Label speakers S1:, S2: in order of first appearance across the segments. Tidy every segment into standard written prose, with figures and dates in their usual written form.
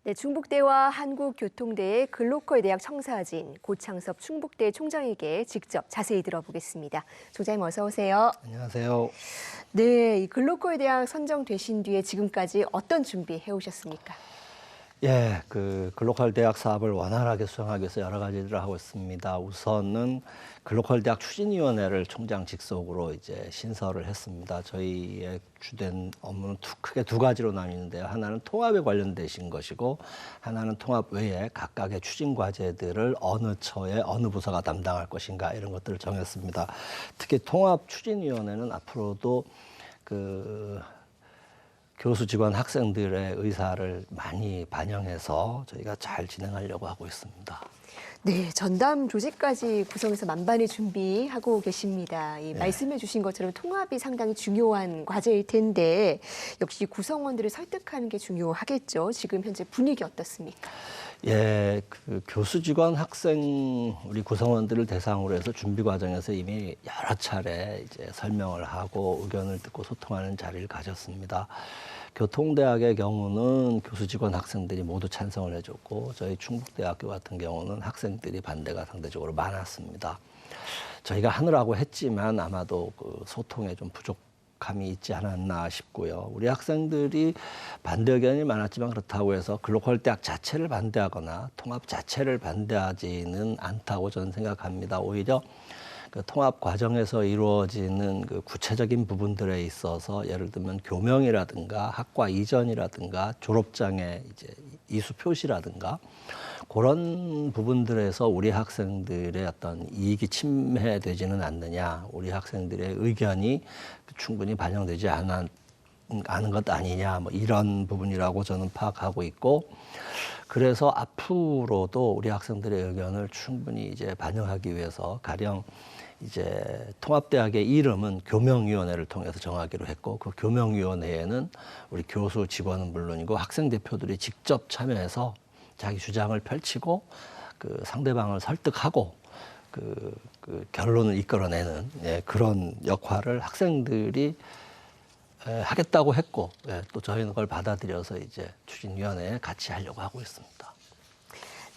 S1: 네, 충북대와 한국교통대의 글로컬 대학 청사진 고창섭 충북대 총장에게 직접 자세히 들어보겠습니다. 총장님 어서 오세요.
S2: 안녕하세요.
S1: 네, 이 글로컬 대학 선정되신 뒤에 지금까지 어떤 준비 해오셨습니까?
S2: 예, 글로컬 대학 사업을 원활하게 수행하기 위해서 여러 가지 일을 하고 있습니다. 우선은 글로컬 대학 추진위원회를 총장 직속으로 이제 신설을 했습니다. 저희의 주된 업무는 크게 두 가지로 나뉘는데요. 하나는 통합에 관련되신 것이고, 하나는 통합 외에 각각의 추진 과제들을 어느 처에 어느 부서가 담당할 것인가 이런 것들을 정했습니다. 특히 통합 추진위원회는 앞으로도 교수, 직원, 학생들의 의사를 많이 반영해서 저희가 잘 진행하려고 하고 있습니다.
S1: 네, 전담 조직까지 구성해서 만반의 준비하고 계십니다. 말씀해 주신 것처럼 통합이 상당히 중요한 과제일 텐데 역시 구성원들을 설득하는 게 중요하겠죠. 지금 현재 분위기 어떻습니까?
S2: 예, 교수, 직원, 학생 우리 구성원들을 대상으로 해서 준비 과정에서 이미 여러 차례 이제 설명을 하고 의견을 듣고 소통하는 자리를 가졌습니다. 교통대학의 경우는 교수, 직원, 학생들이 모두 찬성을 해줬고, 저희 충북대학교 같은 경우는 학생들이 반대가 상대적으로 많았습니다. 저희가 하느라고 했지만 아마도 소통에 좀 부족함이 있지 않았나 싶고요. 우리 학생들이 반대 의견이 많았지만 그렇다고 해서 글로컬 대학 자체를 반대하거나 통합 자체를 반대하지는 않다고 저는 생각합니다. 오히려 통합 과정에서 이루어지는 구체적인 부분들에 있어서 예를 들면 교명이라든가 학과 이전이라든가 졸업장의 이제 이수 표시라든가 그런 부분들에서 우리 학생들의 어떤 이익이 침해되지는 않느냐, 우리 학생들의 의견이 충분히 반영되지 않은 것 아니냐, 뭐 이런 부분이라고 저는 파악하고 있고, 그래서 앞으로도 우리 학생들의 의견을 충분히 이제 반영하기 위해서 가령 이제 통합대학의 이름은 교명위원회를 통해서 정하기로 했고, 그 교명위원회에는 우리 교수, 직원은 물론이고 학생 대표들이 직접 참여해서 자기 주장을 펼치고 상대방을 설득하고 결론을 이끌어내는 그런 역할을 학생들이 하겠다고 했고, 또 저희는 그걸 받아들여서 이제 추진위원회에 같이 하려고 하고 있습니다.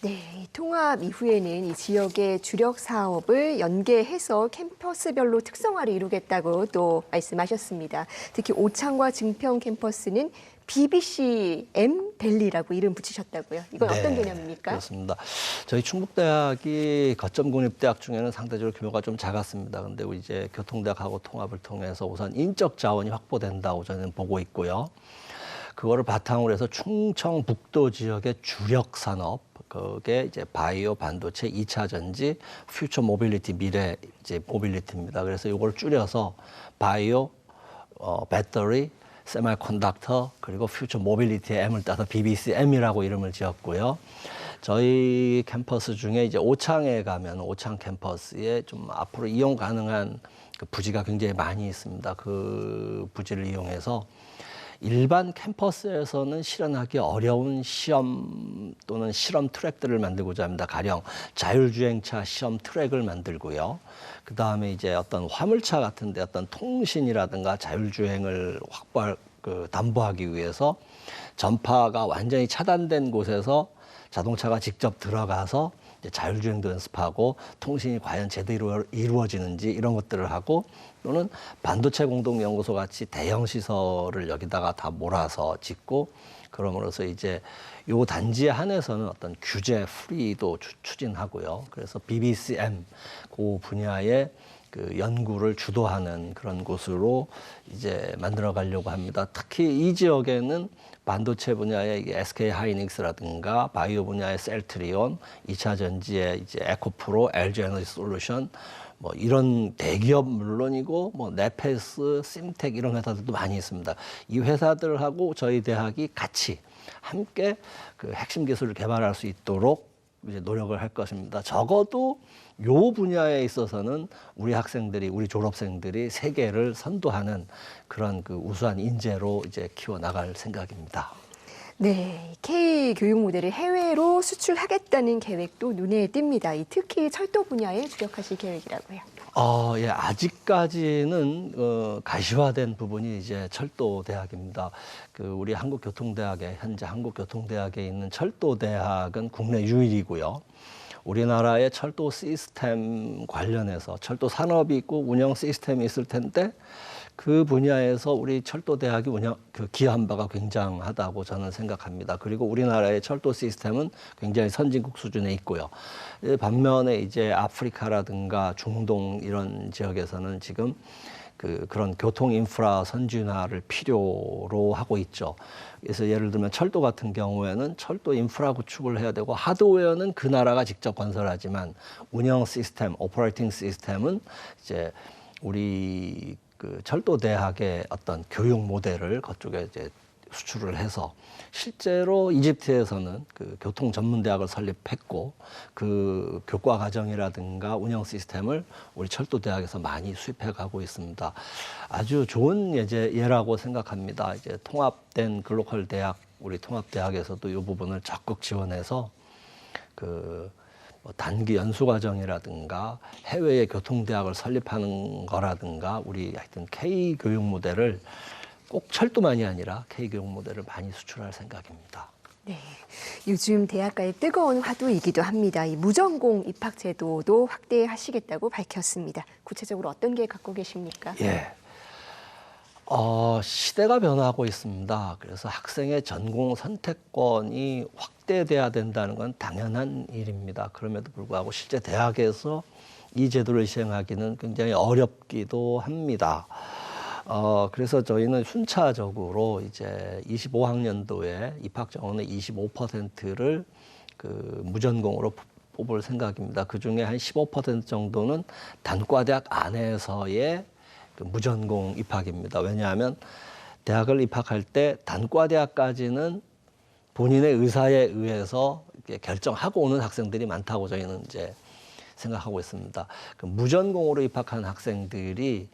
S1: 네, 이 통합 이후에는 이 지역의 주력 사업을 연계해서 캠퍼스별로 특성화를 이루겠다고 또 말씀하셨습니다. 특히 오창과 증평 캠퍼스는 BBCM 밸리라고 이름 붙이셨다고요. 이건 어떤 개념입니까?
S2: 그렇습니다. 저희 충북대학이 거점 공립대학 중에는 상대적으로 규모가 좀 작았습니다. 근데 이제 교통대학하고 통합을 통해서 우선 인적 자원이 확보된다고 저는 보고 있고요. 그거를 바탕으로 해서 충청북도 지역의 주력 산업, 그게 이제 바이오, 반도체, 2차 전지, 퓨처 모빌리티, 미래 이제 모빌리티입니다. 그래서 이걸 줄여서 바이오, 배터리, 세미컨덕터, 그리고 퓨처 모빌리티의 M을 따서 BBCM이라고 이름을 지었고요. 저희 캠퍼스 중에 이제 오창에 가면 오창 캠퍼스에 좀 앞으로 이용 가능한 부지가 굉장히 많이 있습니다. 그 부지를 이용해서 일반 캠퍼스에서는 실현하기 어려운 시험 또는 실험 트랙들을 만들고자 합니다. 가령 자율주행차 시험 트랙을 만들고요. 그 다음에 이제 어떤 화물차 같은데 어떤 통신이라든가 자율주행을 담보하기 위해서 전파가 완전히 차단된 곳에서 자동차가 직접 들어가서 이제 자율주행도 연습하고 통신이 과연 제대로 이루어지는지 이런 것들을 하고, 또는 반도체 공동연구소 같이 대형 시설을 여기다가 다 몰아서 짓고, 그럼으로써 이제 요 단지에 한해서는 어떤 규제 프리도 추진하고요. 그래서 BBCM 그 분야의 연구를 주도하는 그런 곳으로 이제 만들어 가려고 합니다. 특히 이 지역에는 반도체 분야의 SK 하이닉스라든가 바이오 분야의 셀트리온, 2차 전지의 이제 에코프로, LG 에너지 솔루션, 뭐 이런 대기업 물론이고 뭐 네페스, 심텍 이런 회사들도 많이 있습니다. 이 회사들하고 저희 대학이 같이 함께 핵심 기술을 개발할 수 있도록 이제 노력을 할 것입니다. 적어도 요 분야에 있어서는 우리 학생들이, 우리 졸업생들이 세계를 선도하는 그런 우수한 인재로 이제 키워나갈 생각입니다.
S1: 네, K 교육 모델을 해외로 수출하겠다는 계획도 눈에 띕니다. 특히 철도 분야에 주력하실 계획이라고요.
S2: 예, 아직까지는 가시화된 부분이 이제 철도대학입니다. 우리 한국교통대학에 현재 한국교통대학에 있는 철도대학은 국내 유일이고요. 우리나라의 철도 시스템 관련해서 철도 산업이 있고 운영 시스템이 있을 텐데 그 분야에서 우리 철도대학이 기여한 바가 굉장하다고 저는 생각합니다. 그리고 우리나라의 철도 시스템은 굉장히 선진국 수준에 있고요. 반면에 이제 아프리카라든가 중동 이런 지역에서는 지금 그런 교통 인프라 선진화를 필요로 하고 있죠. 그래서 예를 들면 철도 같은 경우에는 철도 인프라 구축을 해야 되고 하드웨어는 그 나라가 직접 건설하지만 운영 시스템, 오퍼레이팅 시스템은 이제 우리 철도 대학의 어떤 교육 모델을 그쪽에 이제 수출을 해서 실제로 이집트에서는 교통 전문 대학을 설립했고 그 교과 과정이라든가 운영 시스템을 우리 철도 대학에서 많이 수입해 가고 있습니다. 아주 좋은 예라고 생각합니다. 이제 통합된 글로컬 대학, 우리 통합 대학에서도 이 부분을 적극 지원해서 단기 연수 과정이라든가 해외의 교통대학을 설립하는 거라든가 우리 하여튼 K 교육 모델을 꼭 철도만이 아니라 K 교육 모델을 많이 수출할 생각입니다.
S1: 네, 요즘 대학가의 뜨거운 화두이기도 합니다. 이 무전공 입학 제도도 확대하시겠다고 밝혔습니다. 구체적으로 어떤 계획 갖고 계십니까?
S2: 예. 시대가 변화하고 있습니다. 그래서 학생의 전공 선택권이 확대돼야 된다는 건 당연한 일입니다. 그럼에도 불구하고 실제 대학에서 이 제도를 시행하기는 굉장히 어렵기도 합니다. 그래서 저희는 순차적으로 이제 25학년도에 입학 정원의 25%를 무전공으로 뽑을 생각입니다. 그 중에 한 15% 정도는 단과대학 안에서의 무전공 입학입니다. 왜냐하면 대학을 입학할 때 단과대학까지는 본인의 의사에 의해서 결정하고 오는 학생들이 많다고 저희는 이제 생각하고 있습니다. 무전공으로 입학한 학생들이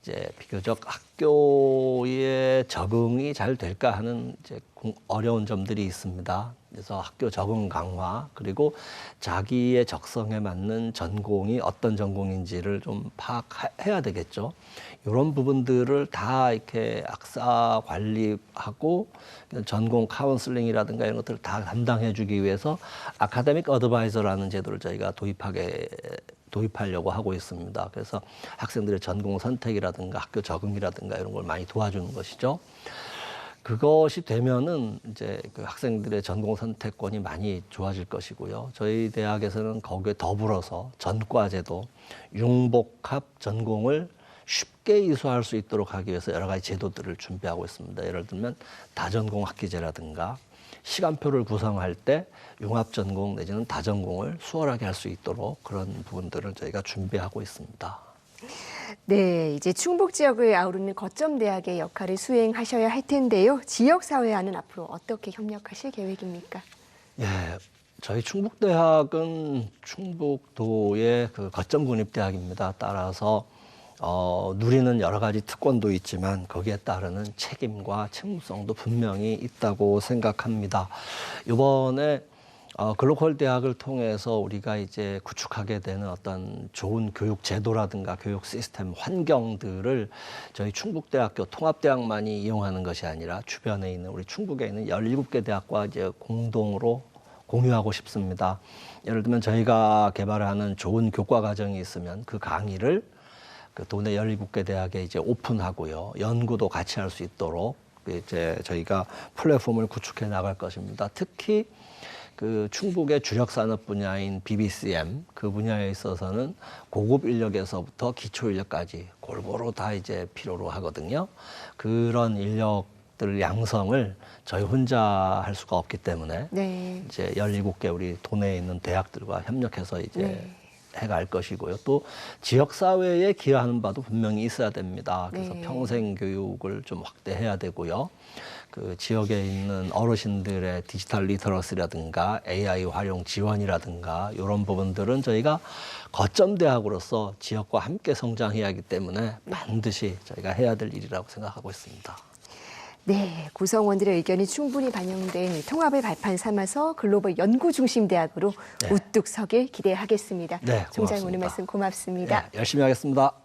S2: 이제 비교적 학교에 적응이 잘 될까 하는 이제 어려운 점들이 있습니다. 그래서 학교 적응 강화 그리고 자기의 적성에 맞는 전공이 어떤 전공인지를 좀 파악해야 되겠죠. 이런 부분들을 다 이렇게 학사 관리하고 전공 카운슬링이라든가 이런 것들을 다 담당해주기 위해서 아카데믹 어드바이저라는 제도를 저희가 도입하려고 하고 있습니다. 그래서 학생들의 전공 선택이라든가 학교 적응이라든가 이런 걸 많이 도와주는 것이죠. 그것이 되면은 이제 학생들의 전공 선택권이 많이 좋아질 것이고요. 저희 대학에서는 거기에 더불어서 전과제도, 융복합 전공을 쉽게 이수할 수 있도록 하기 위해서 여러 가지 제도들을 준비하고 있습니다. 예를 들면 다전공 학기제라든가 시간표를 구성할 때 융합전공 내지는 다전공을 수월하게 할 수 있도록 그런 부분들을 저희가 준비하고 있습니다.
S1: 네, 이제 충북 지역을 아우르는 거점 대학의 역할을 수행하셔야 할 텐데요. 지역 사회와는 앞으로 어떻게 협력하실 계획입니까?
S2: 예, 저희 충북대학은 충북도의 거점 군립대학입니다. 따라서 누리는 여러 가지 특권도 있지만 거기에 따르는 책임과 책무성도 분명히 있다고 생각합니다. 이번에 글로컬 대학을 통해서 우리가 이제 구축하게 되는 어떤 좋은 교육 제도라든가 교육 시스템 환경들을 저희 충북대학교 통합대학만이 이용하는 것이 아니라 주변에 있는 우리 충북에 있는 17개 대학과 이제 공동으로 공유하고 싶습니다. 예를 들면 저희가 개발하는 좋은 교과 과정이 있으면 그 강의를 도내 17개 대학에 이제 오픈하고요. 연구도 같이 할 수 있도록 이제 저희가 플랫폼을 구축해 나갈 것입니다. 특히 충북의 주력 산업 분야인 BBCM 그 분야에 있어서는 고급 인력에서부터 기초 인력까지 골고루 다 이제 필요로 하거든요. 그런 인력들 양성을 저희 혼자 할 수가 없기 때문에
S1: 네.
S2: 이제 17개 우리 도내에 있는 대학들과 협력해서 이제
S1: 네.
S2: 해갈 것이고요. 또 지역 사회에 기여하는 바도 분명히 있어야 됩니다. 그래서
S1: 네.
S2: 평생 교육을 좀 확대해야 되고요. 지역에 있는 어르신들의 디지털 리터러시라든가 AI 활용 지원이라든가 이런 부분들은 저희가 거점 대학으로서 지역과 함께 성장해야 하기 때문에 반드시 저희가 해야 될 일이라고 생각하고 있습니다.
S1: 네, 구성원들의 의견이 충분히 반영된 이 통합을 발판 삼아서 글로벌 연구 중심 대학으로
S2: 네.
S1: 우뚝 서길 기대하겠습니다.
S2: 네,
S1: 총장님 오늘
S2: 고맙습니다.
S1: 말씀 고맙습니다.
S2: 네, 열심히 하겠습니다.